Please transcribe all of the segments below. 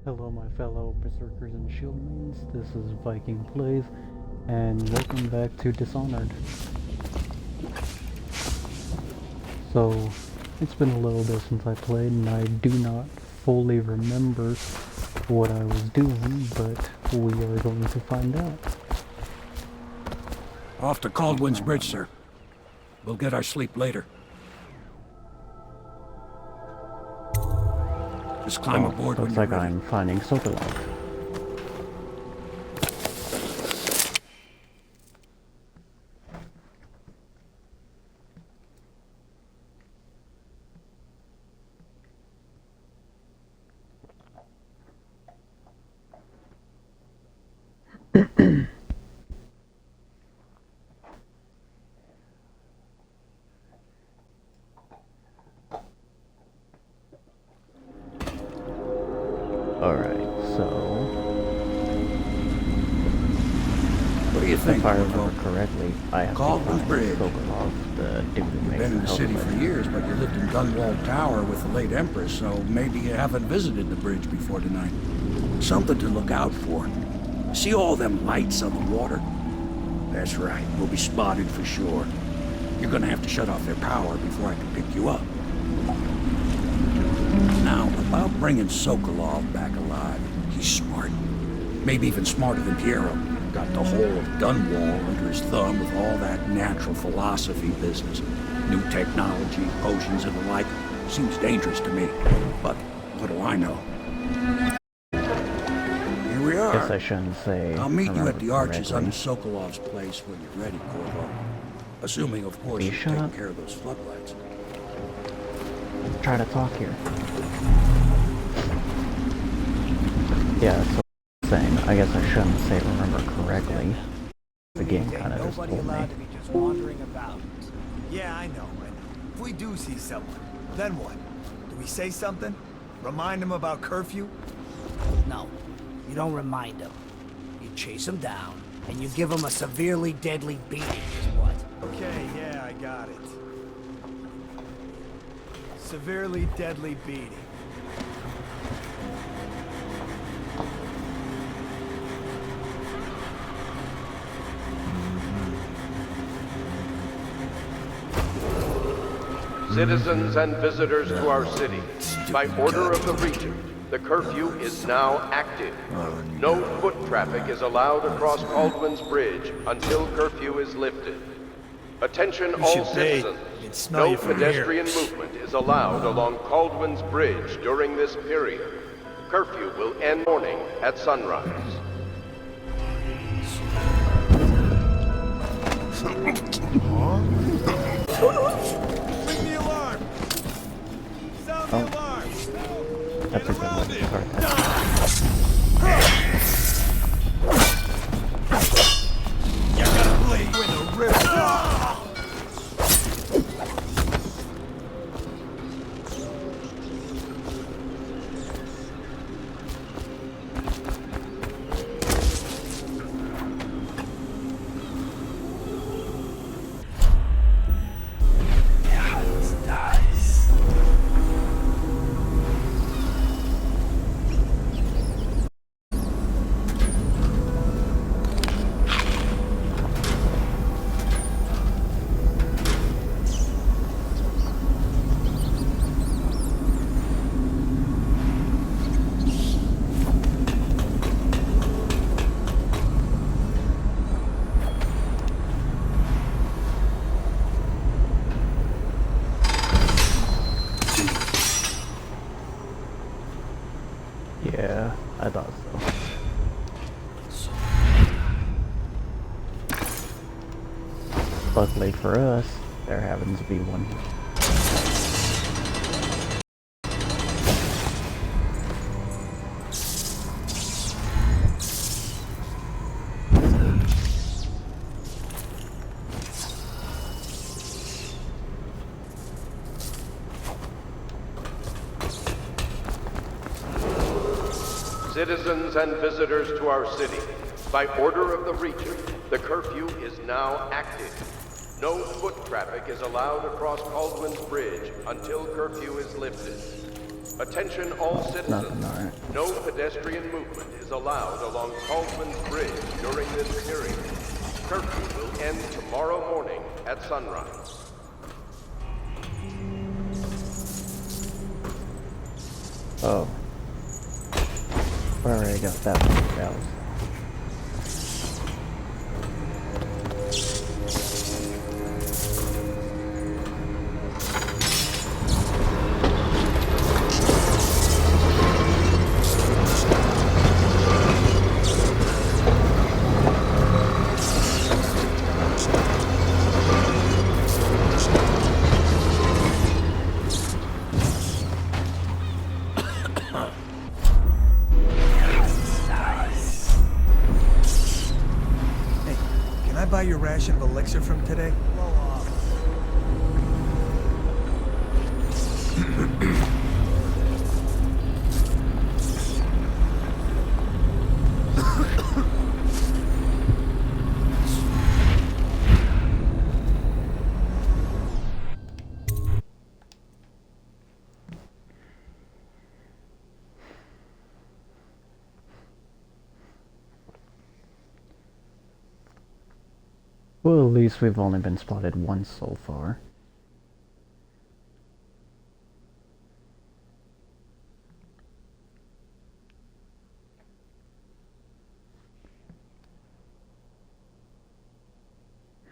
Hello my fellow Berserkers and Shieldmains, this is Viking Plays, and welcome back to Dishonored. So, it's been a little bit since I played, and I do not fully remember what I was doing, but we are going to find out. Off to Caldwin's Bridge, sir. We'll get our sleep later. Just climb aboard when Looks you're like ready. I'm finding Sokolov. Alright, so... What do you think, if I Corvo? remember correctly, I have Caldwin's to find Bridge. Sokolov, the dude who You've made been in the city for Hellblade. years, but you lived in Dunwall Tower with the late Empress, so maybe you haven't visited the bridge before tonight. Something to look out for. See all them lights on the water? That's right, we'll be spotted for sure. You're gonna have to shut off their power before I can pick you up. Now, about bringing Sokolov back alive, he's smart. Maybe even smarter than Piero. Got the whole of Dunwall under his thumb with all that natural philosophy business. New technology, potions and the like. Seems dangerous to me. But what do I know? Here we are. Guess I shouldn't say I'll meet you at the arches correctly. under Sokolov's place when you're ready, Corvo. Assuming, of course, You you've shut taken up. care of those floodlights. Try to talk here. Yeah, so saying, I guess I shouldn't say remember correctly. The game kind of just Nobody told me. allowed to be just wandering about. Yeah, I know. And if we do see someone, then what? Do we say something? Remind them about curfew? No, you don't remind them. You chase them down, and you give them a severely deadly beating, is what? Okay, yeah, I got it. Severely deadly beating. Citizens and visitors to our city, by order of the Regent, the curfew is now active. No foot traffic is allowed across Caldwin's Bridge until curfew is lifted. Attention all should bathe. citizens. You'd smell No you from pedestrian here. movement is allowed along Caldwin's Bridge during this period. Curfew will end morning at sunrise. Ring the alarm! Sound the alarm! That's a good way to start that. You're gonna bleed in the river! Yeah, I thought so. Luckily for us, there happens to be one here. Citizens and visitors to our city, by order of the Regent, the curfew is now active. No foot traffic is allowed across Caldwin's Bridge until curfew is lifted. Attention all Nothing, citizens. alright. No pedestrian movement is allowed along Caldwell's Bridge during this period. Curfew will end tomorrow morning at sunrise. Oh. I already got that one out. Can I buy your ration of elixir from today? Blow off. Well, at least we've only been spotted once so far.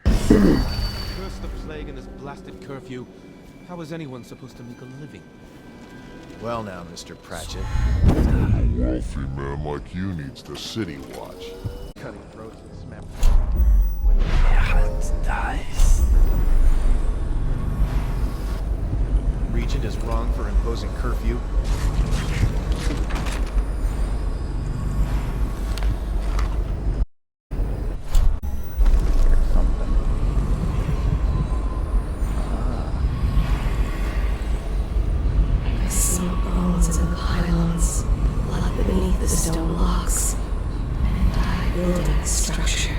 Curse the plague and this blasted curfew. How is anyone supposed to make a living? Well now, Mr. Pratchett. A wealthy man like you needs the city watch. Cutting throats and smack. Regent is wrong for imposing curfew. Here's something. I smell bones in the pylons, blood beneath the stone blocks, and I building structure.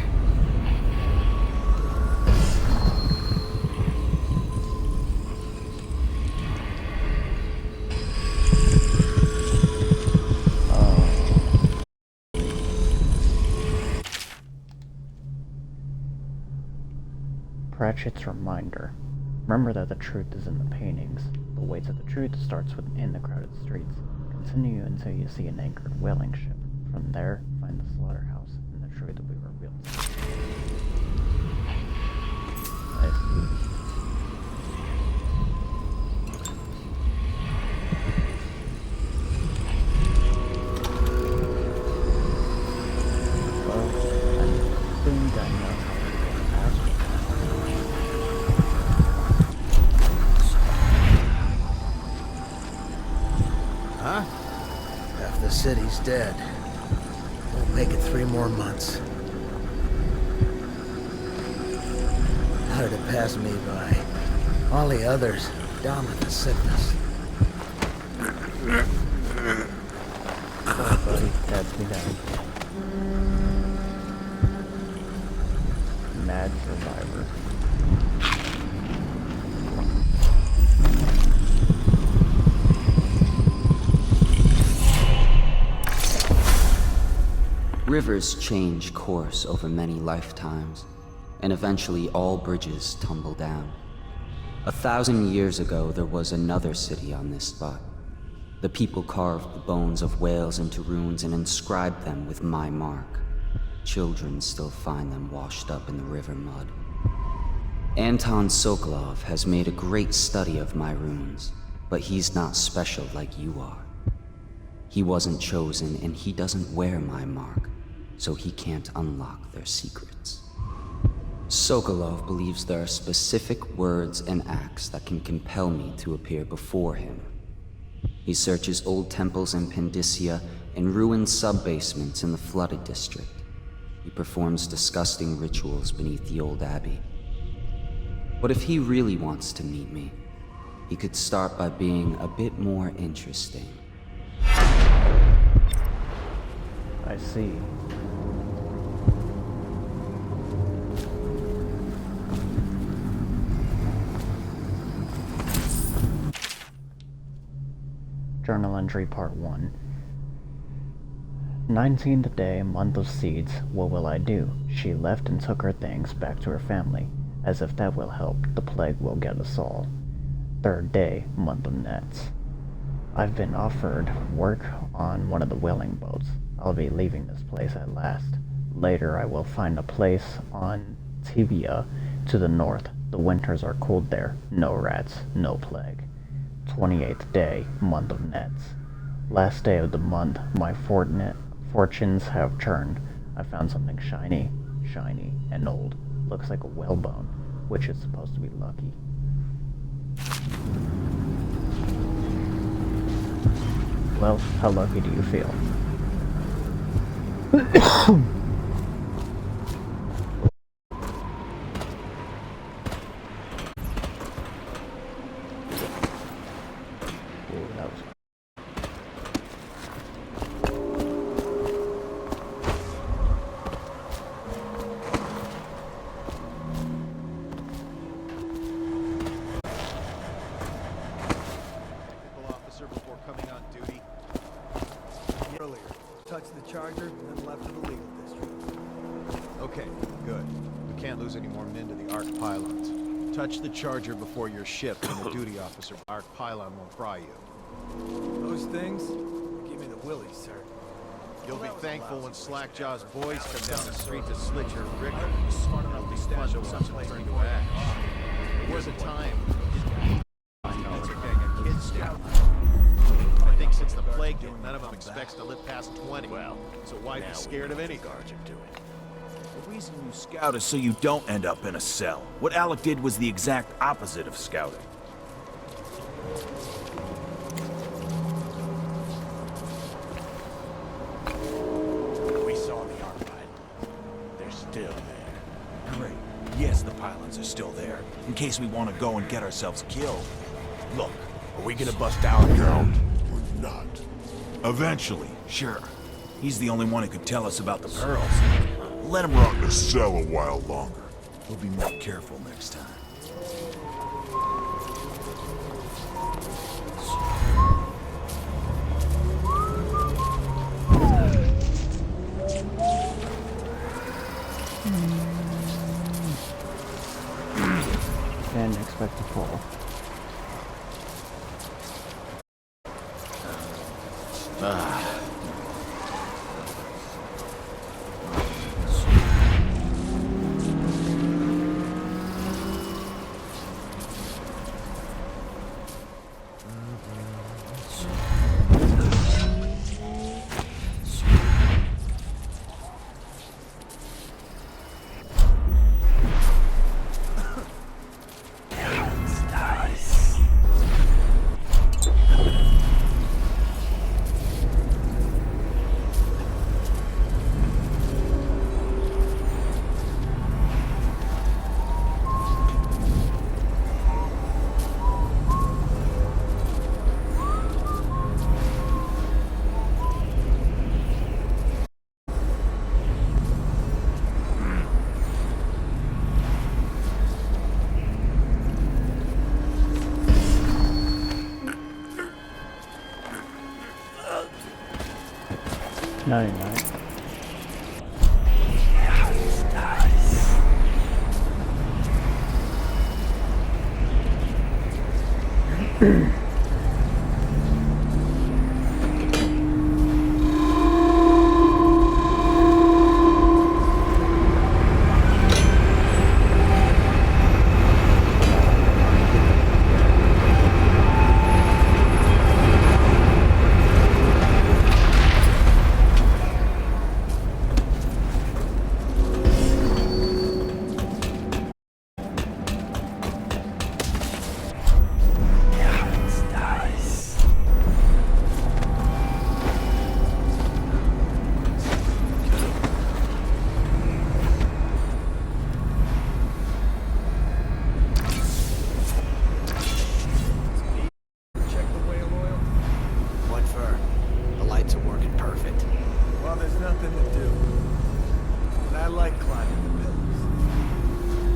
Pratchett's reminder. Remember that the truth is in the paintings. The way to the truth starts within the crowded streets. Continue until you see an anchored whaling ship. From there, find the slaughterhouse, and the truth will be revealed. I see. Well, I think I know how to get past it. Huh? Half the city's dead. Won't make it 3 more months. How did it pass me by? All the others down with the sickness. Sorry, buddy. That's me down. Mad survivor. Rivers change course over many lifetimes, and eventually all bridges tumble down. 1,000 years ago, there was another city on this spot. The people carved the bones of whales into runes and inscribed them with my mark. Children still find them washed up in the river mud. Anton Sokolov has made a great study of my runes, but he's not special like you are. He wasn't chosen, and he doesn't wear my mark, so he can't unlock their secrets. Sokolov believes there are specific words and acts that can compel me to appear before him. He searches old temples in Pendicia and ruined sub-basements in the flooded district. He performs disgusting rituals beneath the old abbey. But if he really wants to meet me, he could start by being a bit more interesting. I see. Journal Entry Part 1. 19th day, month of seeds. What will I do? She left and took her things back to her family. As if that will help, the plague will get us all. 3rd day, month of nets. I've been offered work on one of the whaling boats. I'll be leaving this place at last. Later I will find a place on Tibia to the north. The winters are cold there. No rats, no plague. 28th day, month of nets. Last day of the month, my fortunes have turned. I found something shiny, and old. Looks like a whalebone, which is supposed to be lucky. Well, how lucky do you feel? Ooh, that was... Technical officer before coming on duty. Earlier, touched the charger, and then left to the legal district. Okay, good. We can't lose any more men to the arc pylons. Touch the charger before your ship, and the duty officer arc pylon won't fry you. Those things? Give me the willies, sir. You'll be thankful when Slackjaw's boys come down the street to slit your ricker. Smart enough to fun to watch them turn to ash. There was a time. Pizza gang and kids down. I think since the plague hit, none of them expects to live past 20. Well, so why be scared of any guards are doing? The reason you scout is so you don't end up in a cell. What Alec did was the exact opposite of scouting. We saw the arc pylon. They're still there. Great. Yes, the pylons are still there, in case we want to go and get ourselves killed. Look, are we gonna bust our ground or not? Eventually, sure. He's the only one who could tell us about the pearls. Let him rot in a cell a while longer. We'll be more careful next time. And expect to fall. Night.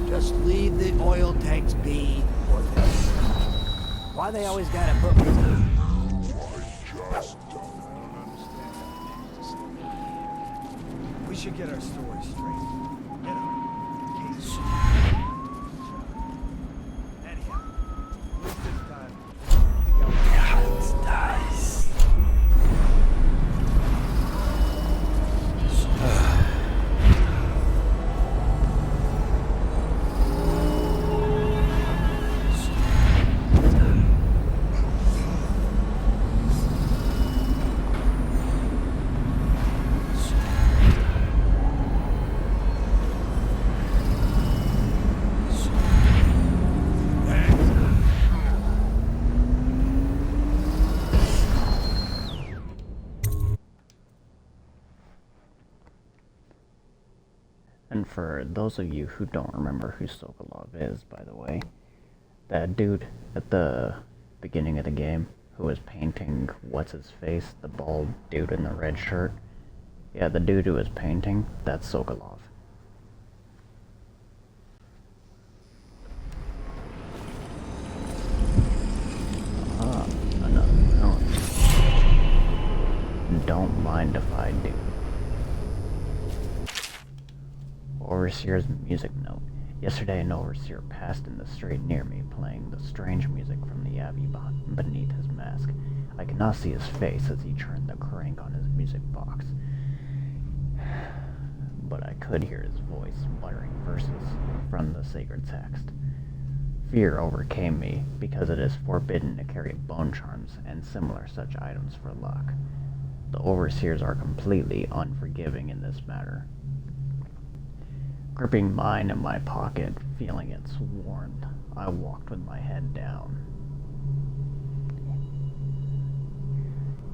Just leave the oil tanks be, or this. Why they always gotta put me through? We should get our story straight. You know, in case. Anyhow, at least this time. And for those of you who don't remember who Sokolov is, by the way, that dude at the beginning of the game who was painting what's-his-face, the bald dude in the red shirt, yeah, the dude who was painting, that's Sokolov. Another note. Don't mind if I do. Overseer's music note. Yesterday an overseer passed in the street near me, playing the strange music from the abbey beneath his mask. I could not see his face as he turned the crank on his music box, but I could hear his voice muttering verses from the sacred text. Fear overcame me, because it is forbidden to carry bone charms and similar such items for luck. The overseers are completely unforgiving in this matter. Gripping mine in my pocket, feeling its warmth, I walked with my head down.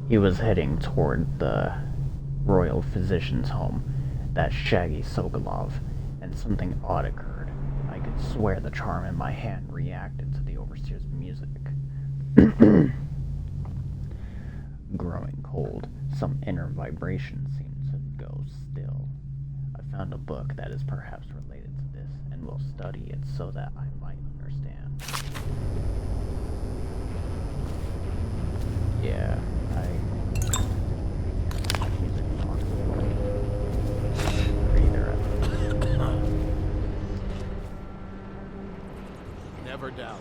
He was heading toward the royal physician's home, that shaggy Sokolov, and something odd occurred. I could swear the charm in my hand reacted to the overseer's music. Growing cold, some inner vibration seemed to go still. I found a book that is perhaps related to this, and will study it so that I might understand. Yeah, music box. Or either Never doubt.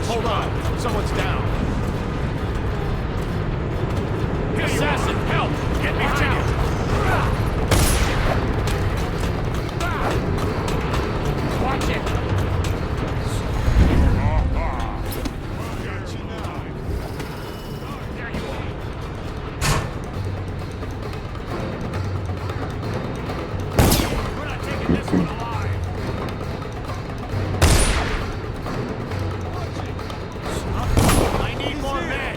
Hold on. Someone's down. Assassin, help! Get behind you! Watch it! There you are. We're not taking this one alive. I need more men.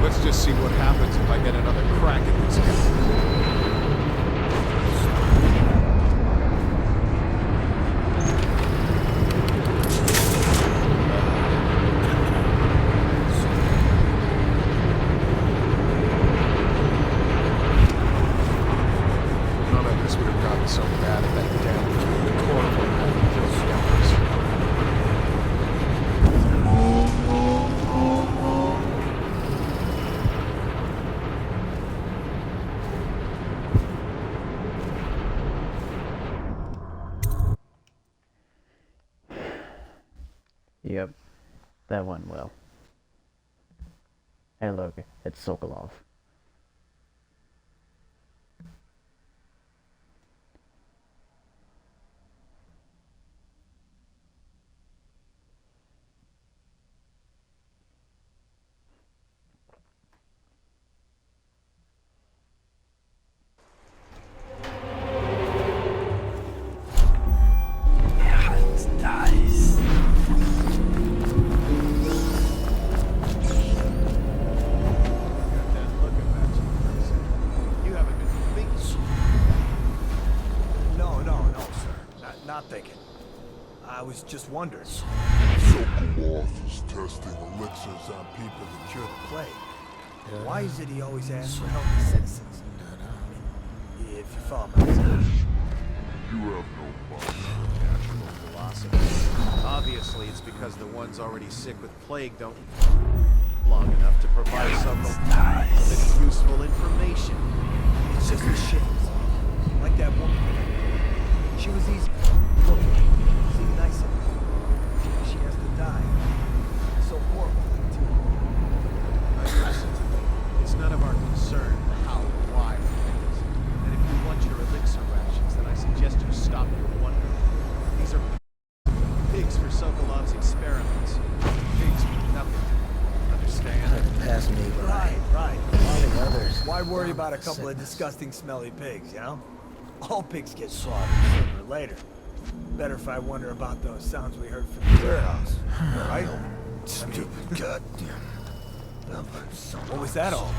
Let's just see what happens if I get another crack at this guy. None of this would have gotten so bad if that damn Corvo hadn't killed Scouters. Yep, that went well. Hey look, it's Sokolov. I was just wondering. Sokolov is testing elixirs on people to cure the Plague. Why is it he always asks for healthy citizens? If you follow my message. You have no mind. Natural philosophy. Obviously, it's because the ones already sick with plague don't long enough to provide some with useful information. It's just a shit. Like that woman. She was easy. Look, seemed nice of her. She has to die. So horrible, too. Listen to me. It's none of our concern the how and why of things. And if you want your elixir rations, then I suggest you stop your wondering. These are pigs for Sokolov's experiments. Pigs with nothing. Understand? Pass me by. Right. All the others. Why worry about a couple of disgusting, smelly pigs, you know? All pigs get slaughtered sooner or later. Better if I wonder about those sounds we heard from the warehouse, right? Stupid goddamn. What was that all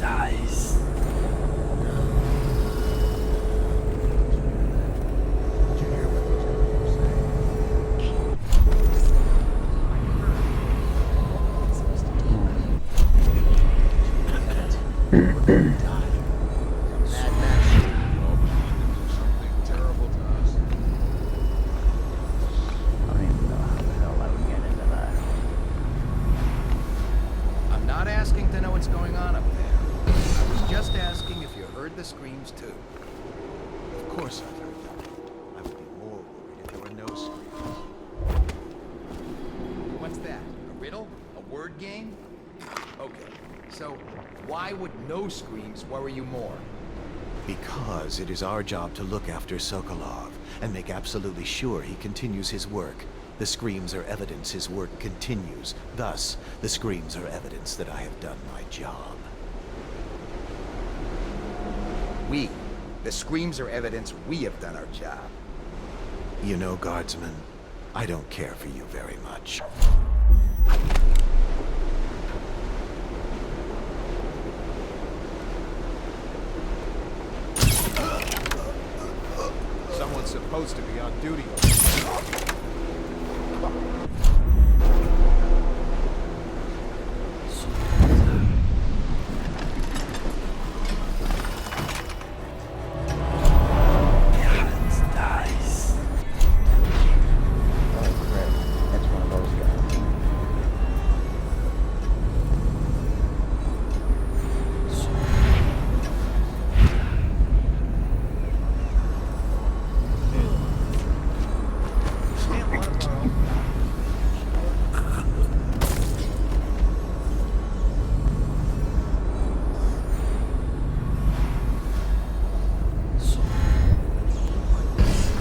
Nice. Screams too. Of course I've heard them. I would be more worried if there were no screams. What's that? A riddle? A word game? Okay, so why would no screams worry you more? Because it is our job to look after Sokolov and make absolutely sure he continues his work. The screams are evidence his work continues. Thus, the screams are evidence that I have done my job. The screams are evidence we have done our job. You know, Guardsman, I don't care for you very much. Someone's supposed to be on duty.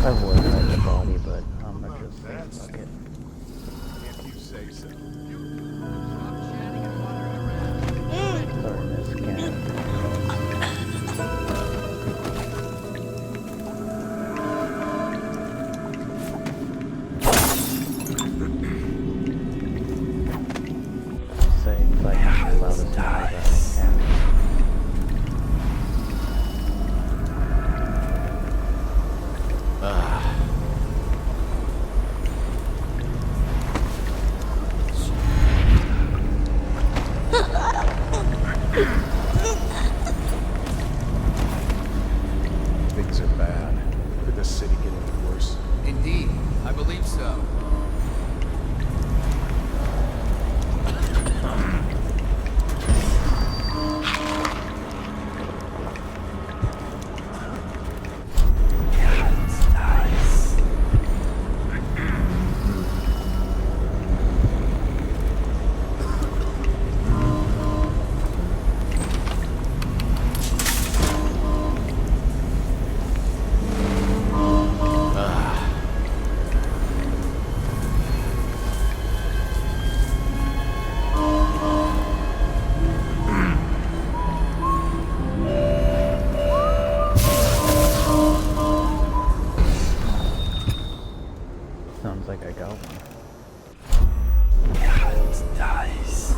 I would hide the body, but I'm not just saying fuck it. If you say so. Starting this again. bad. Could the city get any worse? Indeed, I believe so. Sounds like I got one. Nice.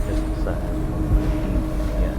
Just a sec. Yes.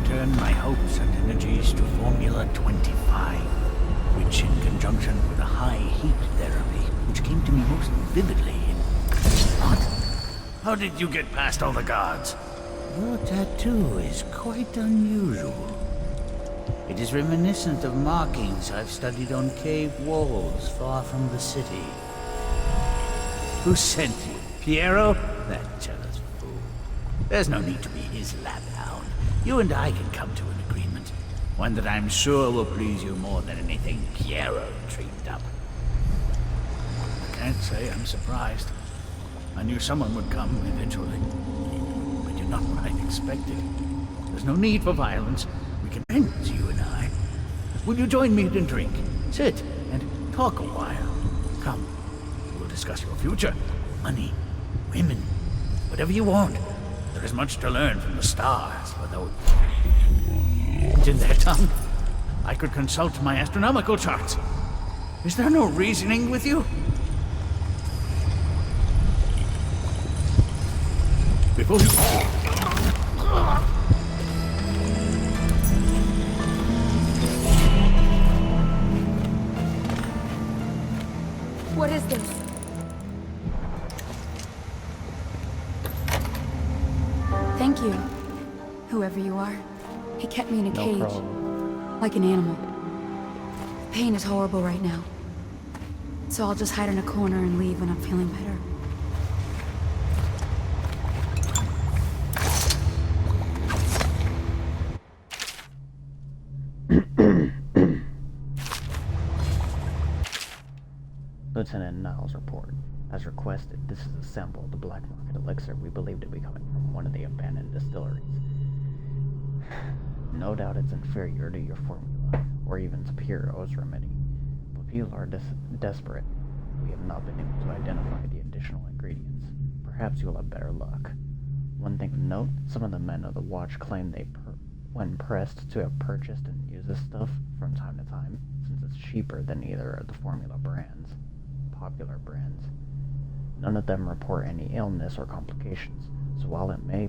Turn my hopes and energies to Formula 25, which in conjunction with a high heat therapy, which came to me most vividly in... What? How did you get past all the guards? Your tattoo is quite unusual. It is reminiscent of markings I've studied on cave walls far from the city. Who sent you? Piero? That jealous fool. There's no need to be his laphound. You and I can come to an agreement. One that I'm sure will please you more than anything Piero dreamed up. I can't say I'm surprised. I knew someone would come eventually. But you're not what I expected. There's no need for violence. We can friends, you and I. Will you join me and drink? Sit and talk a while. Come. We'll discuss your future. Money. Women. Whatever you want. There is much to learn from the stars, for though in their tongue, I could consult my astronomical charts. Is there no reasoning with you? Before you... What is this? Thank you, whoever you are. He kept me in a No cage, problem. like an animal. The pain is horrible right now. So I'll just hide in a corner and leave when I'm feeling better. Lieutenant Niles' report. As requested, this is a sample of the black market elixir we believe to be coming from one of the abandoned distilleries. No doubt it's inferior to your formula, or even to Piero's remedy, but people are desperate. We have not been able to identify the additional ingredients. Perhaps you'll have better luck. One thing to note, some of the men of the Watch claim they, when pressed, to have purchased and used this stuff from time to time, since it's cheaper than either of the formula popular brands. None of them report any illness or complications, So while it may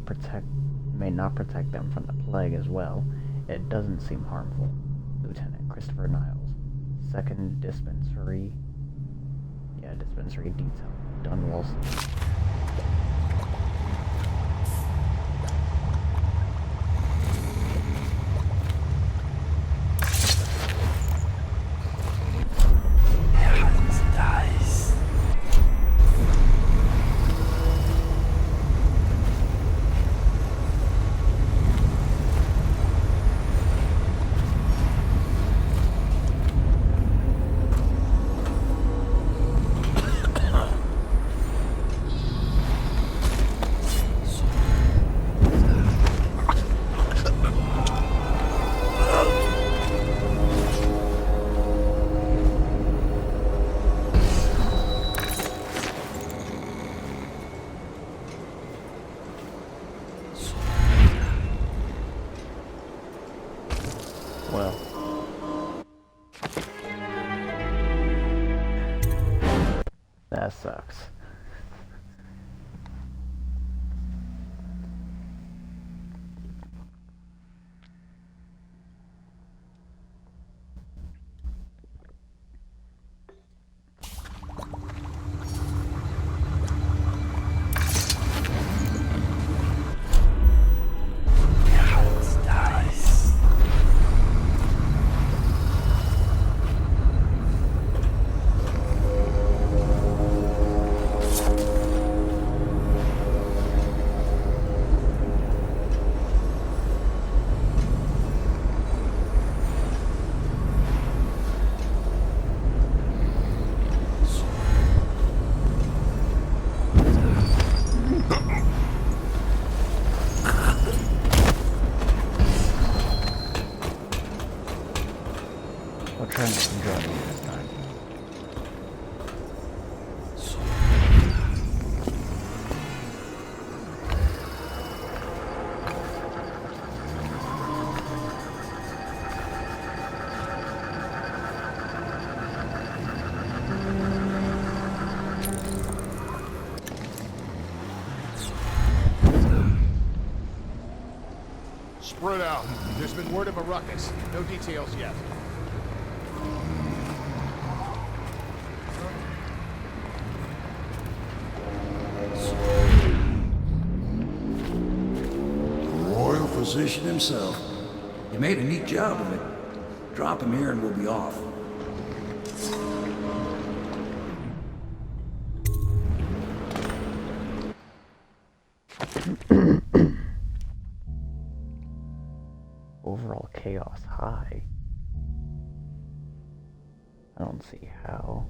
not protect them from the plague as well, it doesn't seem harmful. Lieutenant Christopher Niles, 2nd Dispensary Detail, Dunwall. Well, that sucks. We'll try and enjoy it this time. Spread out. There's been word of a ruckus. No details yet. Royal physician himself. You made a neat job of it. Drop him here and we'll be off. Overall chaos high. I don't see how.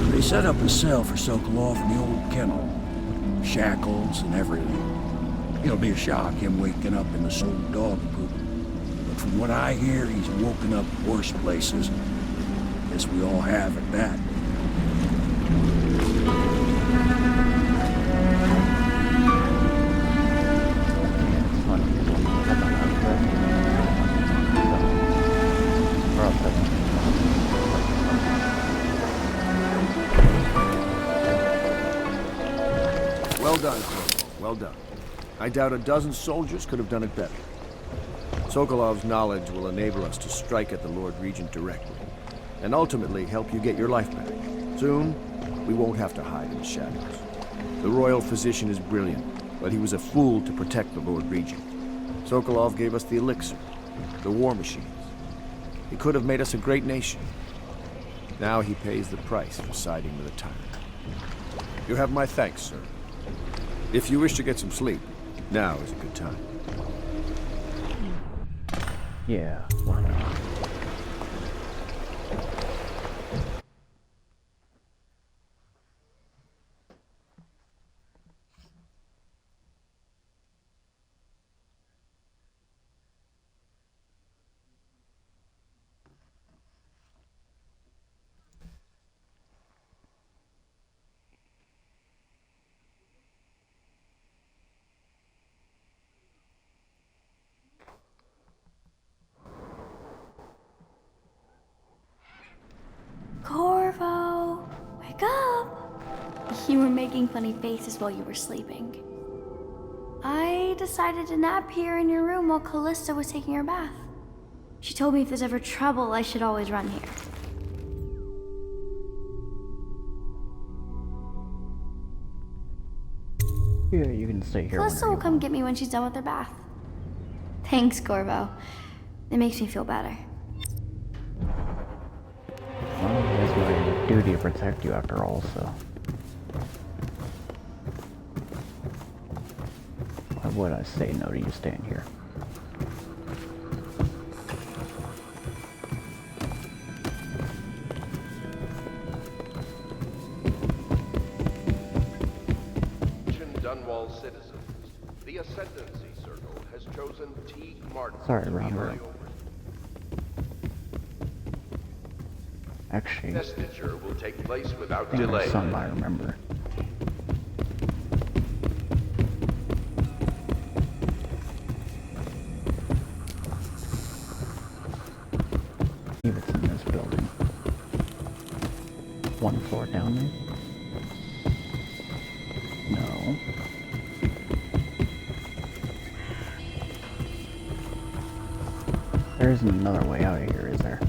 They set up a cell for Sokolov in the old kennel. Shackles and everything. It'll be a shock, him waking up in the sold dog poop. But from what I hear, he's woken up worse places. Guess we all have at that. Well done, Corporal. Well done. I doubt a dozen soldiers could have done it better. Sokolov's knowledge will enable us to strike at the Lord Regent directly, and ultimately help you get your life back. Soon, we won't have to hide in the shadows. The royal physician is brilliant, but he was a fool to protect the Lord Regent. Sokolov gave us the elixir, the war machines. He could have made us a great nation. Now he pays the price for siding with a tyrant. You have my thanks, sir. If you wish to get some sleep, now is a good time. Yeah, why not? making funny faces while you were sleeping. I decided to nap here in your room while Callista was taking her bath. She told me if there's ever trouble, I should always run here. Yeah, you can stay here. Callista will come get me when she's done with her bath. Thanks, Corvo. It makes me feel better. Well, it's my duty to protect you after all, so... Why would I say no to you staying here? Dunwall citizens, the Ascendancy Circle has chosen T. Martin. Sorry, wrong room. Actually, investiture will take place without I think delay. there's some I remember. I believe it's in this building. One floor down there? No. There isn't another way out of here, is there?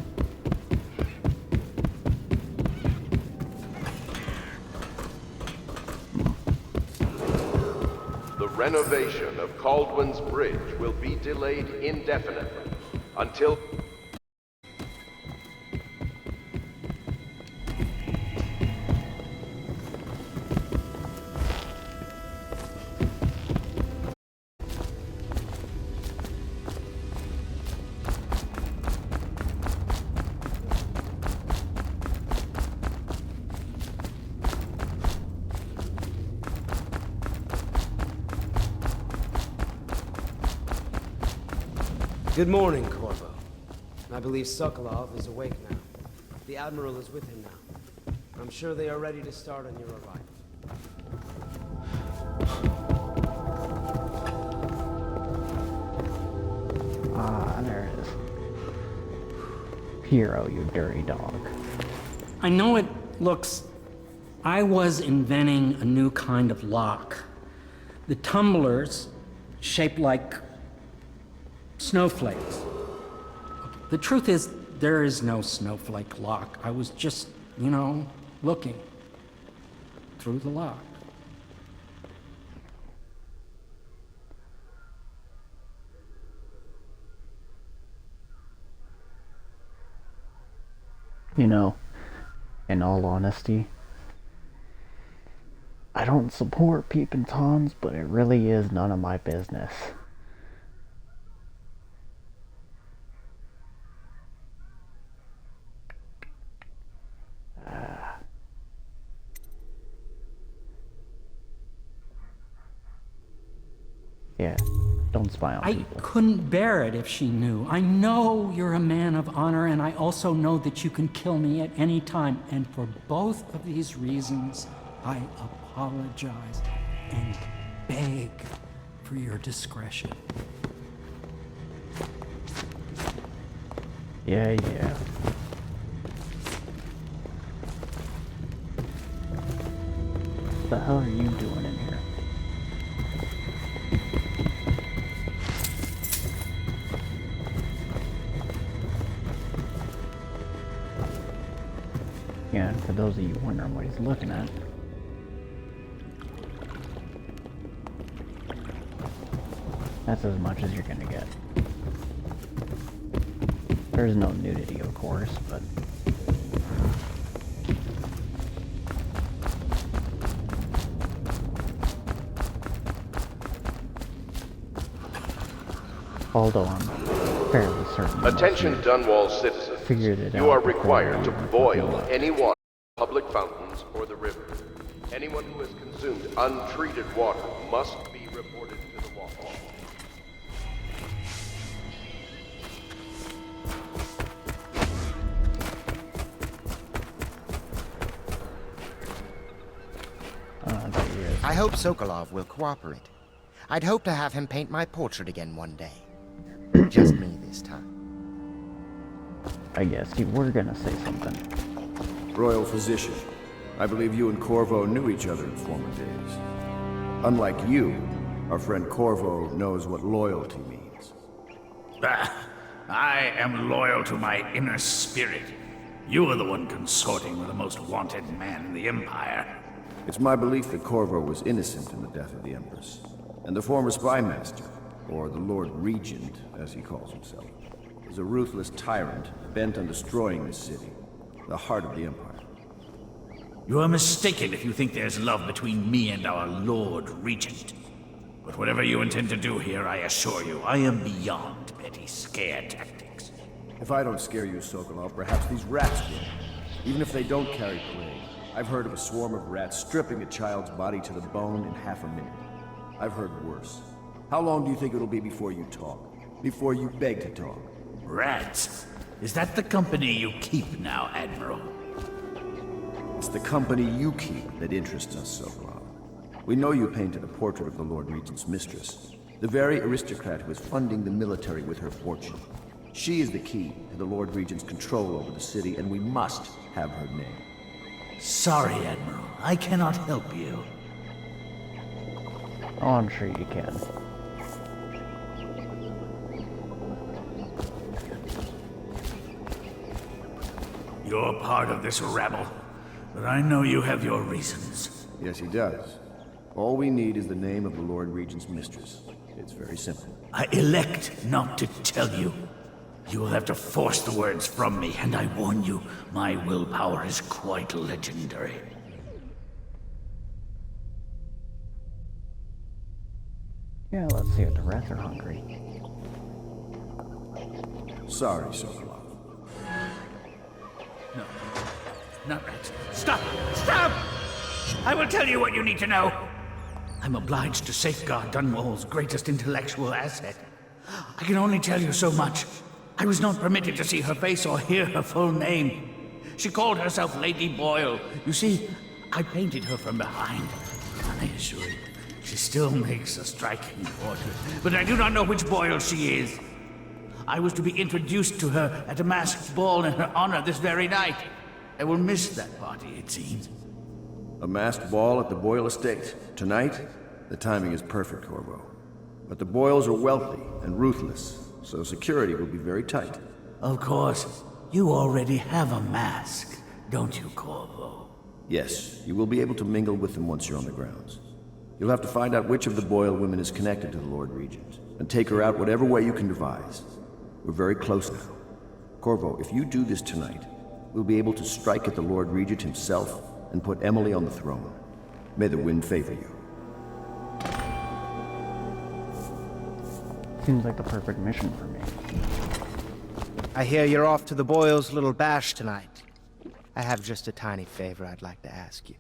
The renovation of Caldwell's Bridge will be delayed indefinitely until... Good morning, Corvo. I believe Sokolov is awake now. The Admiral is with him now. I'm sure they are ready to start on your arrival. Ah, there it is. Hero, you dirty dog. I know it looks... I was inventing a new kind of lock. The tumblers, shaped like snowflakes. The truth is, there is no snowflake lock. I was just, you know, looking through the lock. You know, in all honesty, I don't support peeping toms, but it really is none of my business. Yeah, don't spy on people. I couldn't bear it if she knew. I know you're a man of honor, and I also know that you can kill me at any time. And for both of these reasons, I apologize and beg for your discretion. Yeah. What the hell are you doing in here? Yeah, for those of you wondering what he's looking at. That's as much as you're gonna get. There's no nudity, of course, but... although I'm fairly certain. Attention Dunwall citizens. Figured it out. You are required to boil any water, public fountains, or the river. Anyone who has consumed untreated water must be reported to the wall. I hope Sokolov will cooperate. I'd hope to have him paint my portrait again one day. Just me this time. I guess you were gonna say something. Royal physician. I believe you and Corvo knew each other in former days. Unlike you, our friend Corvo knows what loyalty means. I am loyal to my inner spirit. You are the one consorting with the most wanted man in the Empire. It's my belief that Corvo was innocent in the death of the Empress, and the former spy master, or the Lord Regent, as he calls himself, is a ruthless tyrant bent on destroying this city, the heart of the Empire. You are mistaken if you think there's love between me and our Lord Regent. But whatever you intend to do here, I assure you, I am beyond petty scare tactics. If I don't scare you, Sokolov, perhaps these rats will. Even if they don't carry plague, I've heard of a swarm of rats stripping a child's body to the bone in half a minute. I've heard worse. How long do you think it'll be before you talk? Before you beg to talk? Rats? Is that the company you keep now, Admiral? It's the company you keep that interests us, Sokolov. We know you painted a portrait of the Lord Regent's mistress, the very aristocrat who is funding the military with her fortune. She is the key to the Lord Regent's control over the city, and we must have her name. Sorry, Admiral. I cannot help you. Oh, I'm sure you can. You're part of this rabble, but I know you have your reasons. Yes, he does. All we need is the name of the Lord Regent's mistress. It's very simple. I elect not to tell you. You will have to force the words from me, and I warn you, my willpower is quite legendary. Yeah, let's see if the rats are hungry. Sorry, Sokolov. No, not rats. Stop! Stop! I will tell you what you need to know. I'm obliged to safeguard Dunwall's greatest intellectual asset. I can only tell you so much. I was not permitted to see her face or hear her full name. She called herself Lady Boyle. You see, I painted her from behind. I assure you, she still makes a striking portrait, but I do not know which Boyle she is. I was to be introduced to her at a masked ball in her honor this very night. I will miss that party, it seems. A masked ball at the Boyle estate. Tonight? The timing is perfect, Corvo. But the Boyles are wealthy and ruthless, so security will be very tight. Of course. You already have a mask, don't you, Corvo? Yes, you will be able to mingle with them once you're on the grounds. You'll have to find out which of the Boyle women is connected to the Lord Regent, and take her out whatever way you can devise. We're very close now. Corvo, if you do this tonight, we'll be able to strike at the Lord Regent himself and put Emily on the throne. May the wind favor you. Seems like the perfect mission for me. I hear you're off to the Boyles' little bash tonight. I have just a tiny favor I'd like to ask you.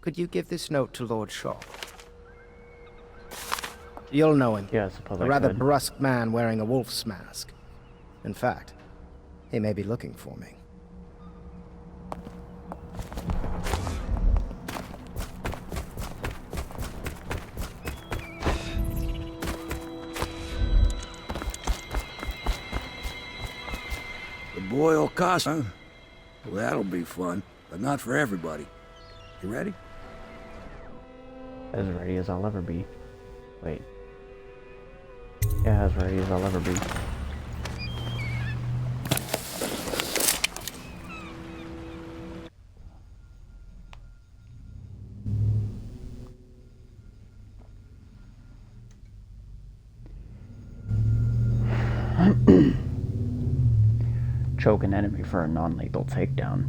Could you give this note to Lord Shaw? You'll know him. Yeah, I suppose a rather brusque man wearing a wolf's mask. In fact, he may be looking for me. The Boyle Casa? Well, that'll be fun, but not for everybody. You ready? As ready as I'll ever be. Wait. Yeah, as ready as I'll ever be. Choke an enemy for a non-lethal takedown.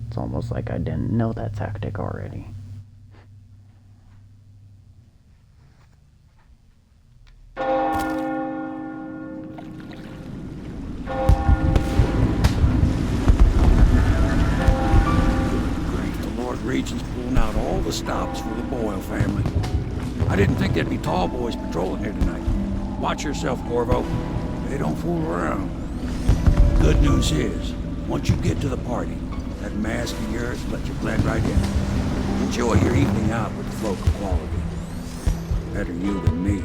It's almost like I didn't know that tactic already. The Lord Regent's pulling out all the stops for the Boyle family. I didn't think there'd be tall boys patrolling here tonight. Watch yourself, Corvo. They don't fool around. Good news is, once you get to the party, that mask of yours will let you blend right in. Enjoy your evening out with the folk of quality. Better you than me.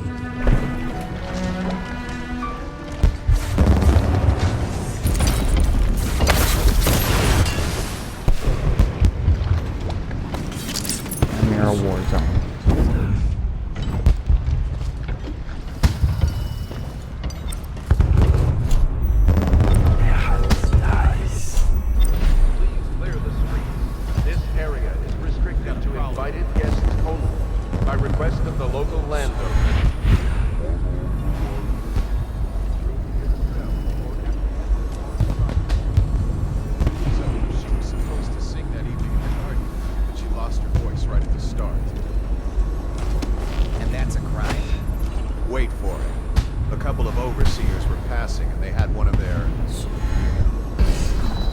overseers were passing and they had one of their...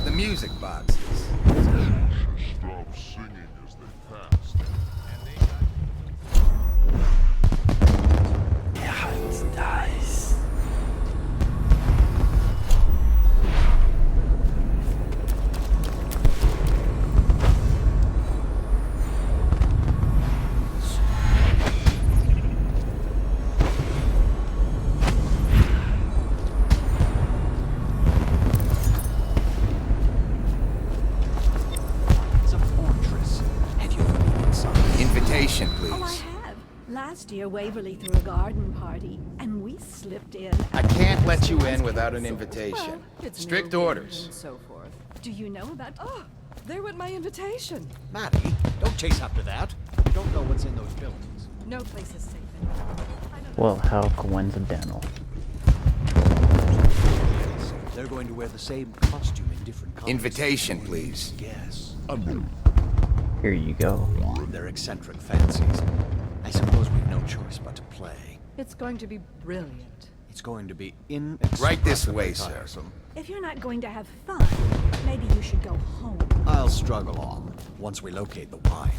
The music boxes. Stop singing as they passed. Dies. It's a fortress. Have you ever been inside? Invitation, please. Oh, I have. Last year, Waverly threw a garden party, and we slipped in. I can't let you in without an invitation. Well, it's Strict no orders. and so forth. Do you know about? Oh, there went my invitation. Maddie, don't chase after that. You don't know what's in those buildings. No place is safe anymore. Well, how coincidental. They're going to wear the same costume in different colors. Invitation, please. Yes. Here you go. Their eccentric fancies. I suppose we've no choice but to play. It's going to be brilliant. It's going to be inexpressibly Right this way, sir. tiresome. If you're not going to have fun, maybe you should go home. I'll struggle on once we locate the wine.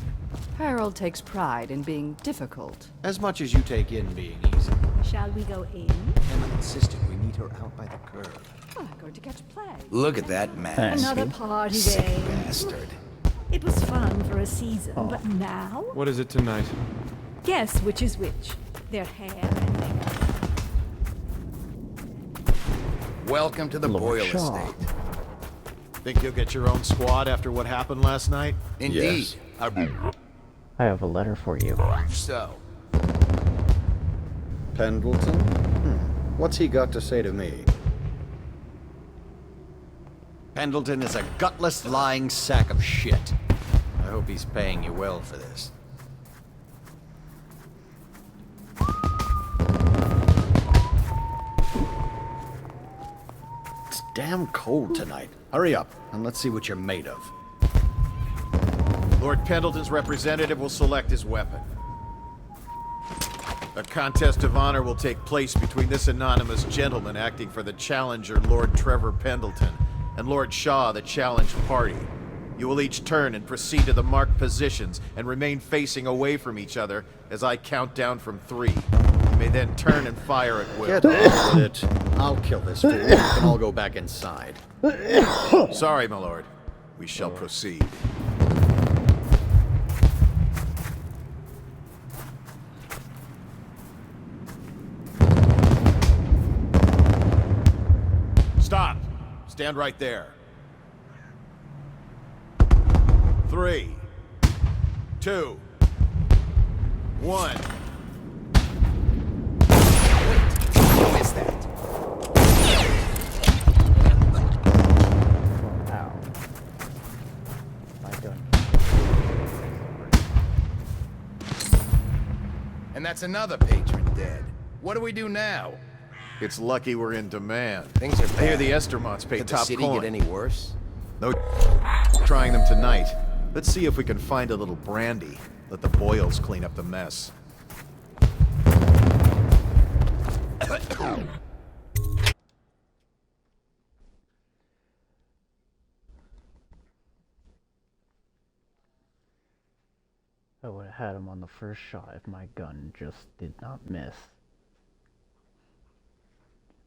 Harold takes pride in being difficult. As much as you take in being easy. Shall we go in? Emma insisted we meet her out by the curb. Oh, I'm going to catch a play. Look at that mask. Another party Sick day. bastard. It was fun for a season, but now? What is it tonight? Guess which is which. Their hair and makeup. Welcome to the Lord Boyle Shaw. Estate. Think you'll get your own squad after what happened last night? Indeed. I have a letter for you. So, Pendleton? What's he got to say to me? Pendleton is a gutless, lying sack of shit. I hope he's paying you well for this. It's damn cold tonight. Hurry up, and let's see what you're made of. Lord Pendleton's representative will select his weapon. A contest of honor will take place between this anonymous gentleman acting for the challenger, Lord Trevor Pendleton, and Lord Shaw, the challenged party. You will each turn and proceed to the marked positions and remain facing away from each other as I count down from 3. You may then turn and fire at will. Get on with it. I'll kill this fool. You can all go back inside. Sorry, my lord. We shall proceed. Stop. Stand right there. 3, 2, 1. who is that? Ow. My gun. And that's another patron dead. What do we do now? It's lucky we're in demand. Things are I hear bad. the Estermonts pay Could the top city coin. get any worse? No trying them tonight. Let's see if we can find a little brandy. Let the Boyles clean up the mess. I would have had him on the first shot if my gun just did not miss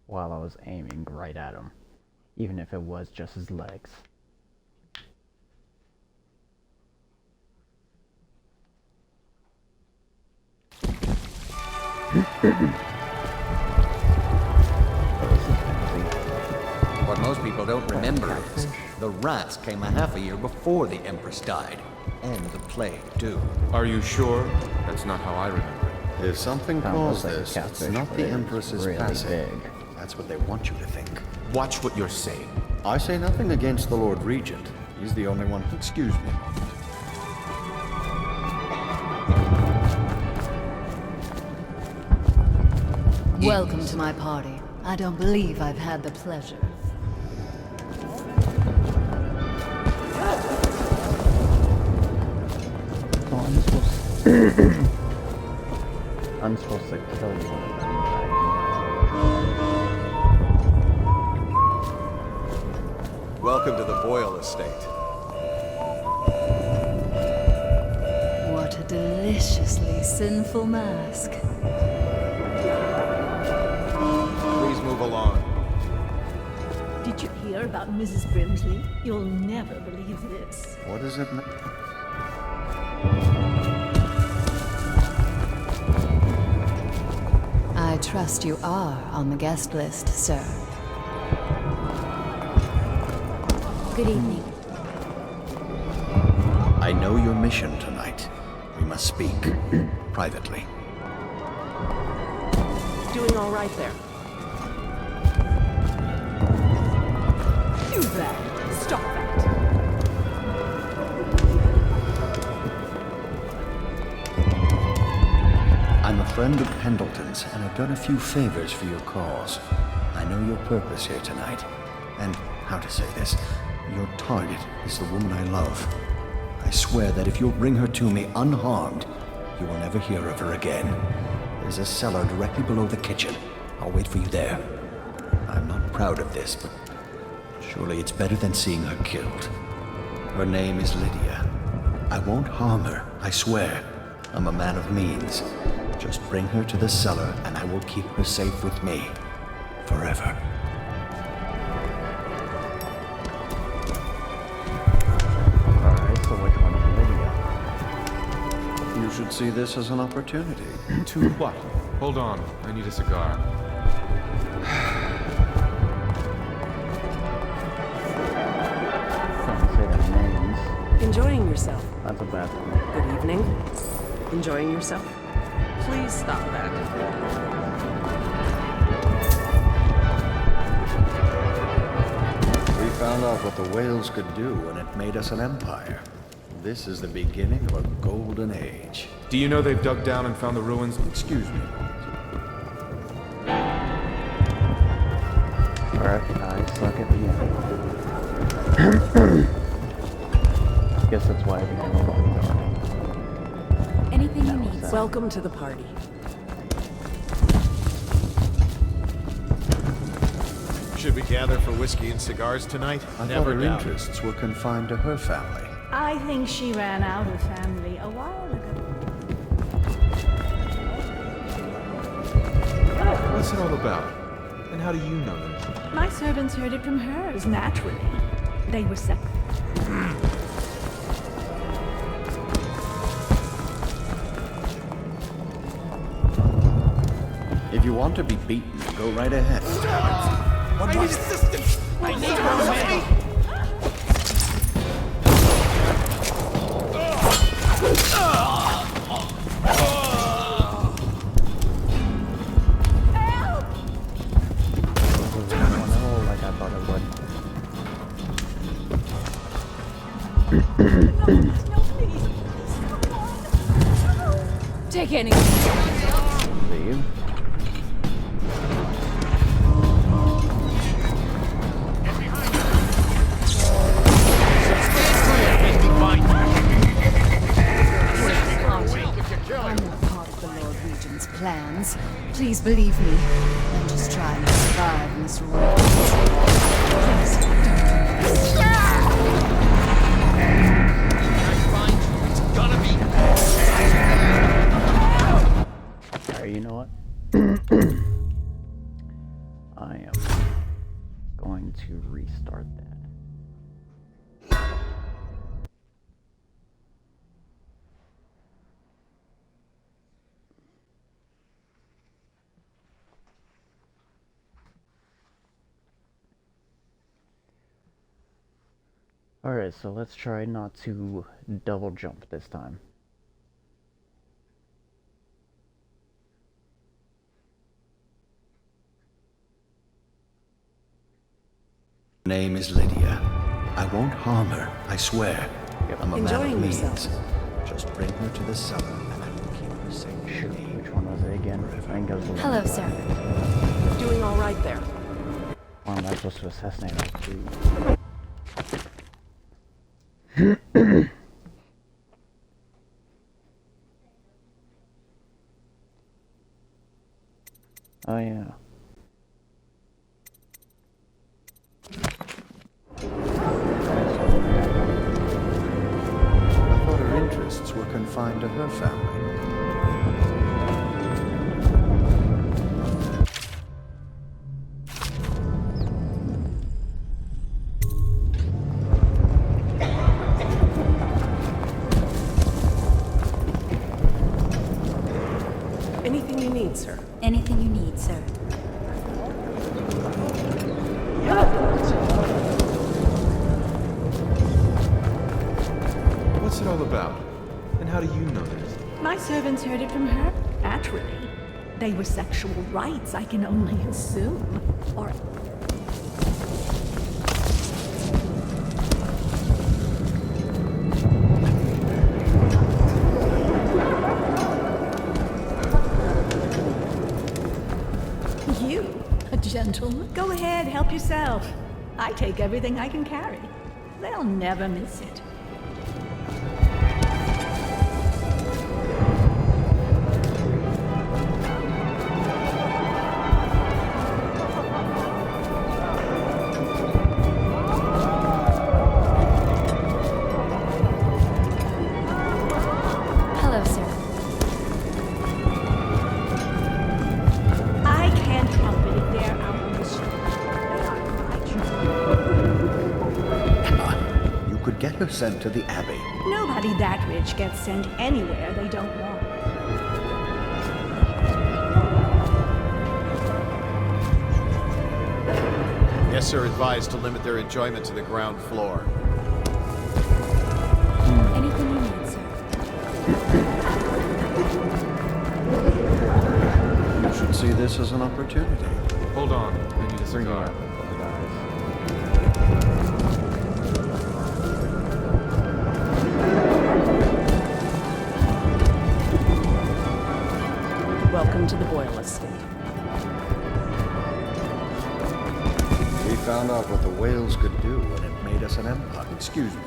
while I was aiming right at him, even if it was just his legs. What most people don't remember is the rats came a half a year before the Empress died. And the plague, too. Are you sure? That's not how I remember it. If something Sounds caused like a this, catfish, it's not but the it's Empress's really passing. big. That's what they want you to think. Watch what you're saying. I say nothing against the Lord Regent. He's the only one. Excuse me. Welcome to my party. I don't believe I've had the pleasure. Oh, I'm supposed to kill you. Welcome to the Boyle estate. What a deliciously sinful mask. Please move along. Did you hear about Mrs. Brimsley? You'll never believe this. What does it mean? I trust you are on the guest list, sir. Good evening. I know your mission tonight. We must speak privately. Doing all right there. You there. Stop that. I'm a friend of Pendleton's, and I've done a few favors for your cause. I know your purpose here tonight, and how to say this, your target is the woman I love. I swear that if you'll bring her to me unharmed, you will never hear of her again. There's a cellar directly below the kitchen. I'll wait for you there. I'm not proud of this, but surely it's better than seeing her killed. Her name is Lydia. I won't harm her, I swear. I'm a man of means. Just bring her to the cellar, and I will keep her safe with me. Forever. Alright, so which one's Lydia? You should see this as an opportunity. To what? Hold on, I need a cigar. Can't say their names. Enjoying yourself. That's a bad one. Good evening. Enjoying yourself. Please stop that. We found out what the whales could do, and it made us an empire. This is the beginning of a golden age. Do you know they've dug down and found the ruins? Excuse me. Alright, I suck at the end. Guess that's why I became a bodyguard. Anything you need. Welcome to the party. Should we gather for whiskey and cigars tonight? I Never thought her doubt it. interests were confined to her family. I think she ran out of family a while ago. What's it all about? And how do you know this? My servants heard it from hers, naturally. They were separate. If you want to be beaten, go right ahead. I need assistance! I need help! Like I thought it would. Take any. Leave. I'm not part of the Lord Regent's plans. Please believe me. I'm just trying to survive in this world. Alright, you know what? I am going to restart that. Alright, so let's try not to double jump this time. Her name is Lydia. I won't harm her, I swear. I'm a man Enjoying of means. yourself. Just bring her to the cellar, and I will keep her safe. Shoot, which one was it again? I think it was the one. Hello, sir. Doing all right there. Or am I supposed to assassinate her too? Oh yeah. confined to her family. Anything you need, sir. Anything you need, sir. What's it all about? And how do you know this? My servants heard it from her. Naturally. They were sexual rights, I can only assume. Or... You, a gentleman? Go ahead, help yourself. I take everything I can carry. They'll never miss it. Hello, sir. I can't help it if they're out on the street. They are my children. Emma, you could get her sent to the Abbey. Nobody that rich gets sent anywhere they don't want. Guests are advised to limit their enjoyment to the ground floor. Anything you need, sir. You should see this as an opportunity. Hold on, I need a cigar. Welcome to the Boyle Estate. We found out what the whales could do, and it made us an empire. Excuse me.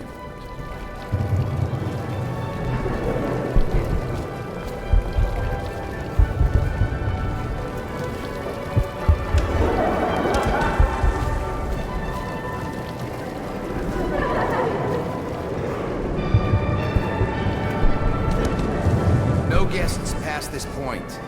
No guests past this point.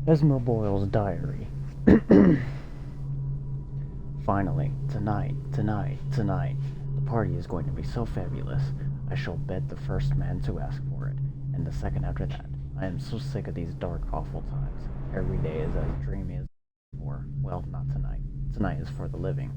Esmer Boyle's diary. Finally, tonight, the party is going to be so fabulous. I shall bed the first man to ask for it, and the second after that. I am so sick of these dark, awful times. Every day is as dreamy as before. Well, not tonight. Tonight is for the living.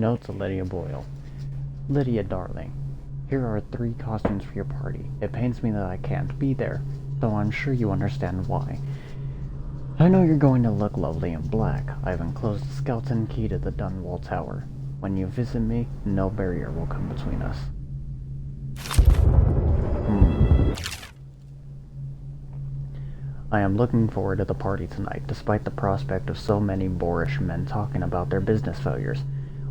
Note to Lydia Boyle. Lydia, darling, here are 3 costumes for your party. It pains me that I can't be there, though I'm sure you understand why. I know you're going to look lovely in black. I've enclosed the skeleton key to the Dunwall Tower. When you visit me, no barrier will come between us. I am looking forward to the party tonight, despite the prospect of so many boorish men talking about their business failures.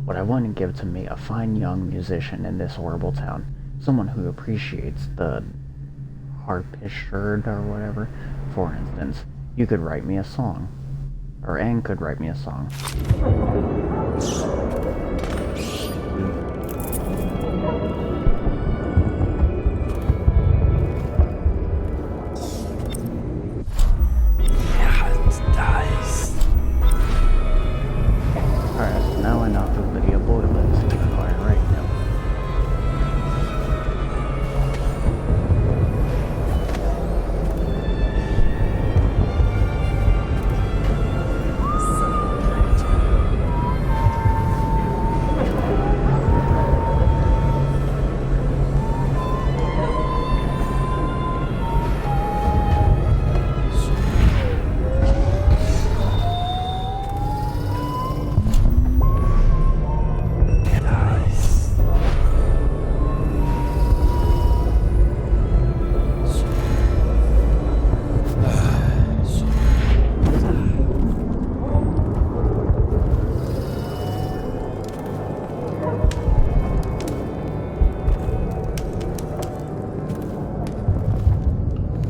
What I wouldn't give to meet a fine young musician in this horrible town. Someone who appreciates the harpsichord or whatever. For instance, you could write me a song. Or Anne could write me a song. Alright, so now I know who Lydia Boyle is. Alright, now.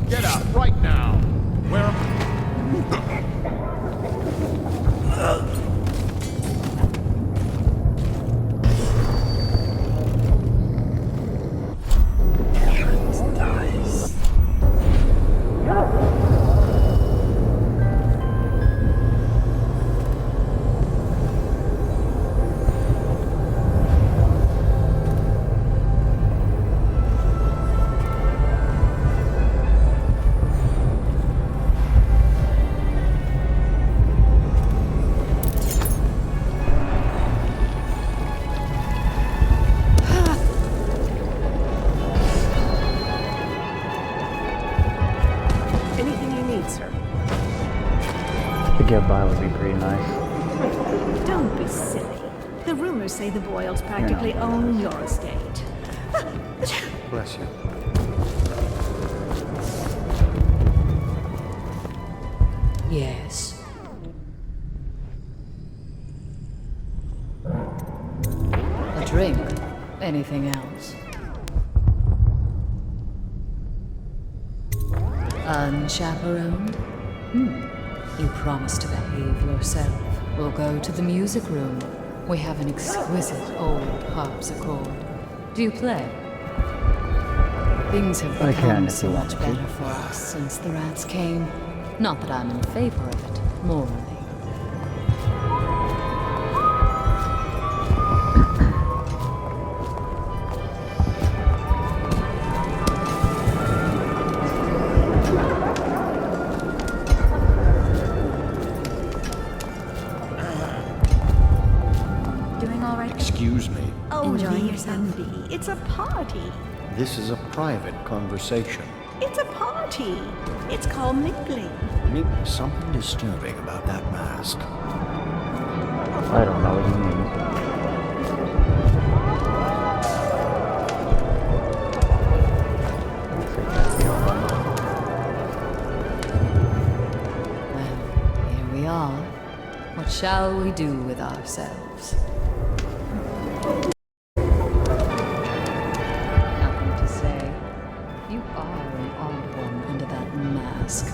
Get out right now! Where Anything you need, sir. To get by would be pretty nice. Don't be silly. The rumors say the Boyles practically own your estate. Bless you. Yes. A drink? Anything else? Unchaperoned? You promised to behave yourself. We'll go to the music room. We have an exquisite old harpsichord. Do you play? Things have become so much better for us since the rats came. Not that I'm in favor of it, morally. Doing all right? Excuse me. Oh, Enjoying yourself? It's a party. This is a private conversation. It's a party. It's called mingling. Something disturbing about that mask. I don't know what you mean. Well, here we are. What shall we do with ourselves? Nothing to say. You are an odd one under that mask.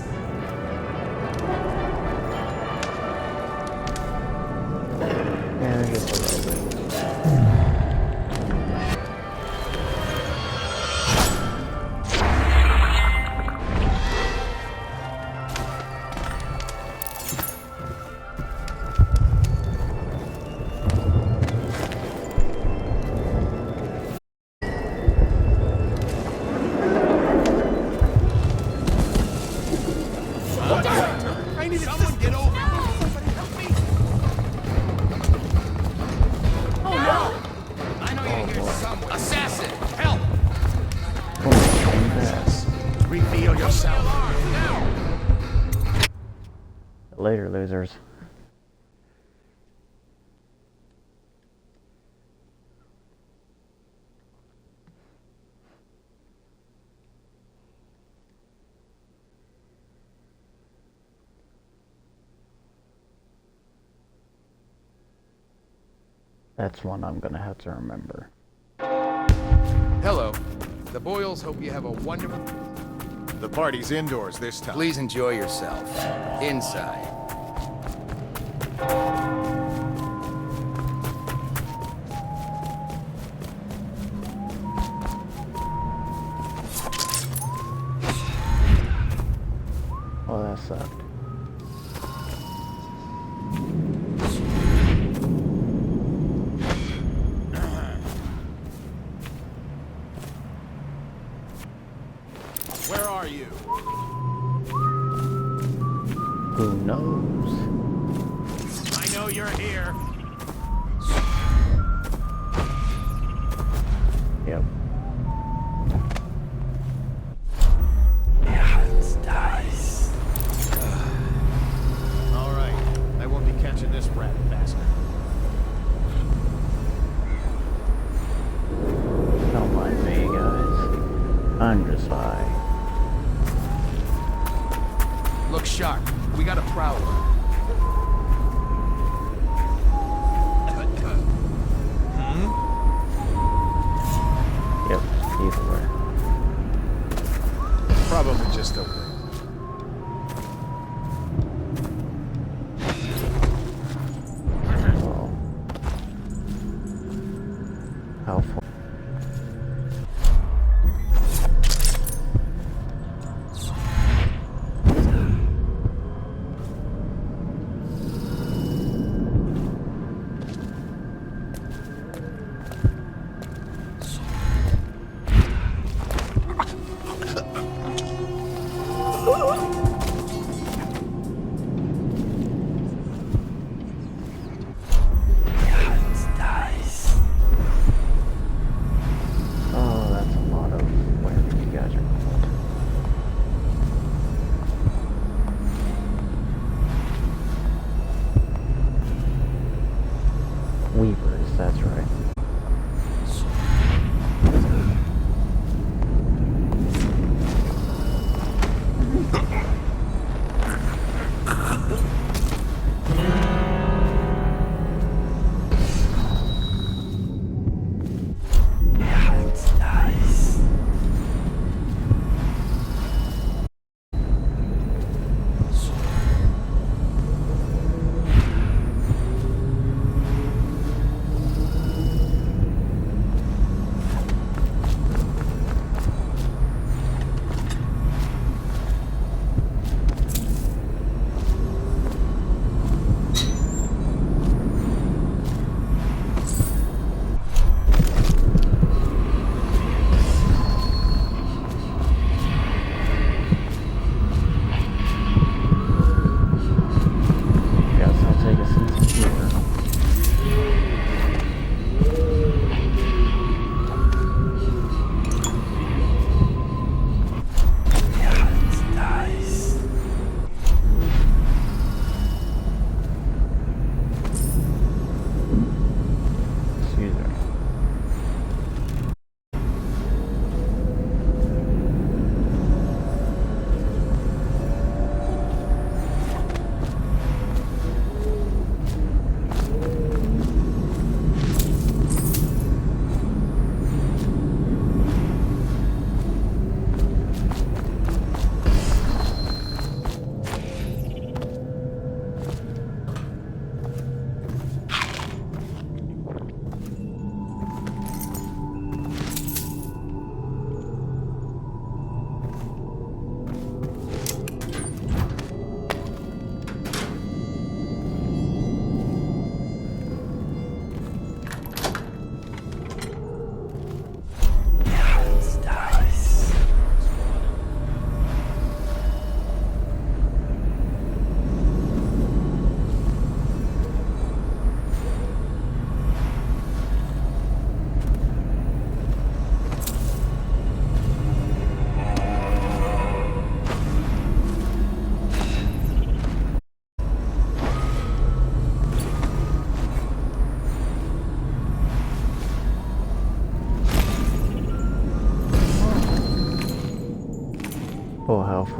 Yeah, just a little bit. Someone get over! Somebody help me! Oh Later, losers. That's one I'm gonna have to remember. Hello. The Boyles hope you have a wonderful... The party's indoors this time. Please enjoy yourself. Inside. Oh, that sucked. Where are you? Who knows? I know you're here. Yep. All right. I won't be catching this rat bastard. Don't mind me, guys. I'm just high. Look sharp. We got a prowler. Yep, he's aware. Probably just a wing. Oh. How far?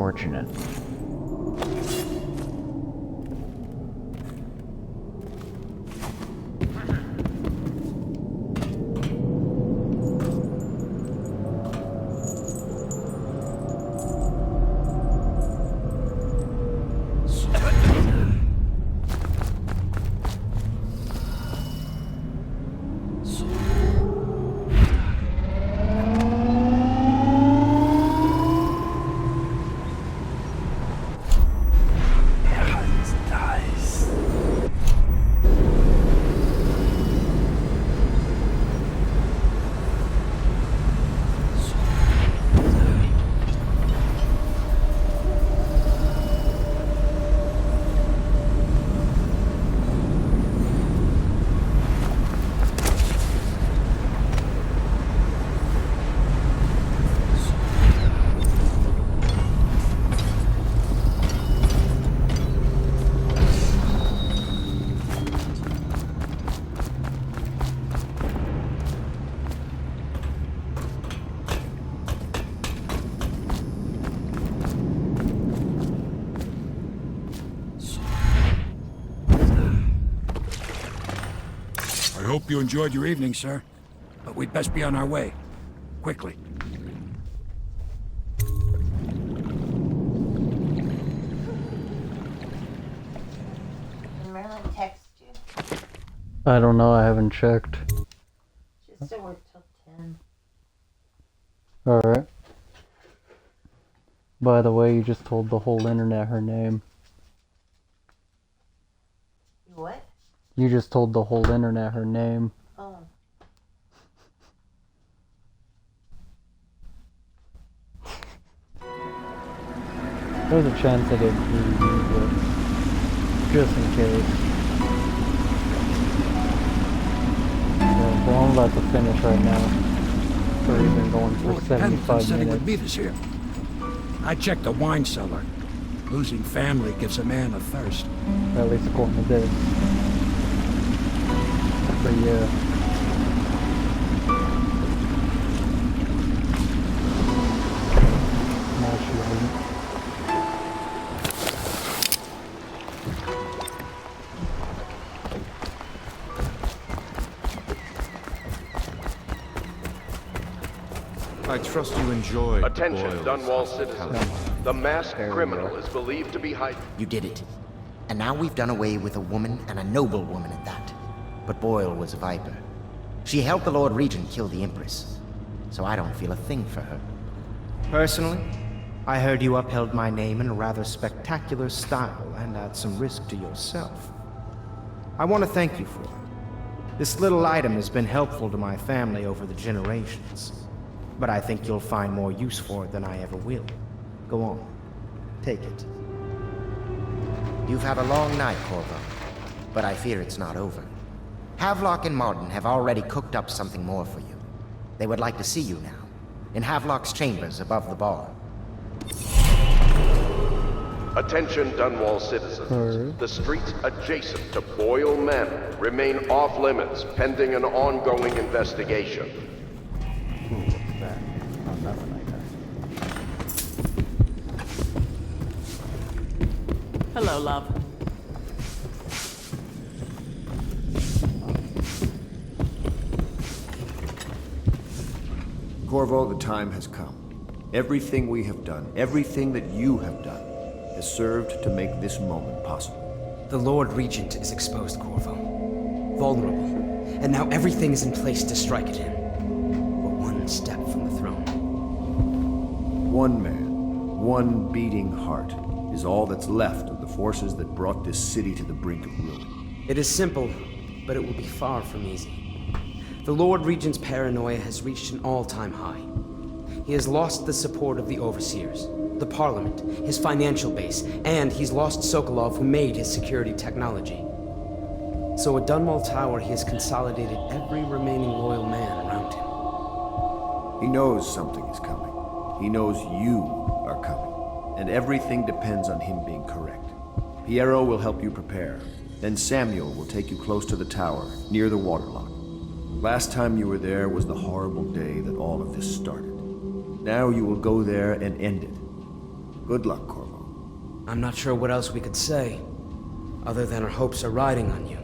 unfortunate. I hope you enjoyed your evening, sir. But we'd best be on our way. Quickly. Did Marilyn text you? I don't know, I haven't checked. She's still work till 10. Alright. By the way, you just told the whole internet her name. What? You just told the whole internet her name. Oh. There's a chance I didn't really use it. Just in case. Well, I'm about to finish right now. So we've been going for 75 said he would minutes. meet us here. I checked the wine cellar. Losing family gives a man a thirst. At least according to this. But yeah. Naturally. I trust you enjoyed. Attention, Boyle's Dunwall citizens. The masked criminal is believed to be hiding. You did it. And now we've done away with a woman, and a noble woman at that. But Boyle was a viper. She helped the Lord Regent kill the Empress. So I don't feel a thing for her. Personally, I heard you upheld my name in a rather spectacular style and at some risk to yourself. I want to thank you for it. This little item has been helpful to my family over the generations. But I think you'll find more use for it than I ever will. Go on. Take it. You've had a long night, Corvo. But I fear it's not over. Havelock and Martin have already cooked up something more for you. They would like to see you now, in Havelock's chambers above the bar. Attention, Dunwall citizens. The streets adjacent to Boyle Manor remain off limits pending an ongoing investigation. What's that? Oh, nothing like that. Hello, love. Corvo, the time has come. Everything we have done, everything that you have done, has served to make this moment possible. The Lord Regent is exposed, Corvo. Vulnerable. And now everything is in place to strike at him. We're one step from the throne. One man, one beating heart, is all that's left of the forces that brought this city to the brink of ruin. It is simple, but it will be far from easy. The Lord Regent's paranoia has reached an all-time high. He has lost the support of the Overseers, the Parliament, his financial base, and he's lost Sokolov, who made his security technology. So at Dunwall Tower, he has consolidated every remaining loyal man around him. He knows something is coming. He knows you are coming. And everything depends on him being correct. Piero will help you prepare. Then Samuel will take you close to the tower, near the waterlock. Last time you were there was the horrible day that all of this started. Now you will go there and end it. Good luck, Corvo. I'm not sure what else we could say, other than our hopes are riding on you.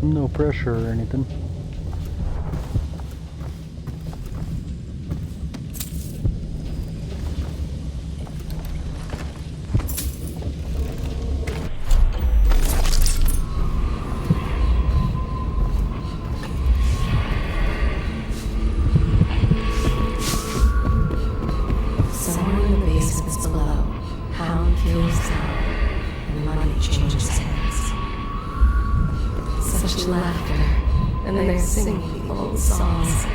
No pressure or anything. Somewhere in the basements below, Hound kills Sound, and money changes hands. Such laughter, and they're singing the old songs,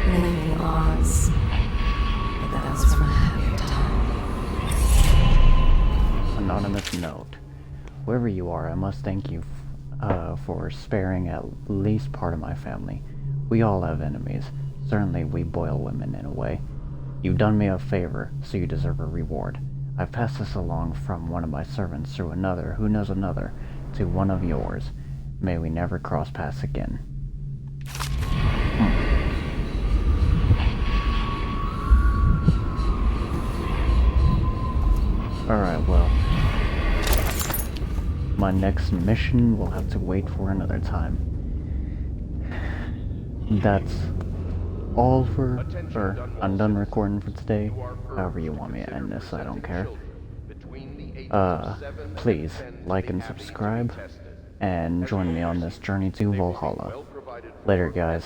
linking arms. But that was from a happier time. Anonymous note. Whoever you are, I must thank you for sparing at least part of my family. We all have enemies. Certainly we boil women in a way. You've done me a favor, so you deserve a reward. I've passed this along from one of my servants through another, who knows another, to one of yours. May we never cross paths again. Alright, well, my next mission will have to wait for another time. That's all for, I'm done recording for today. However you want me to end this, I don't care. Please, like and subscribe, and join me on this journey to Valhalla. Later, guys.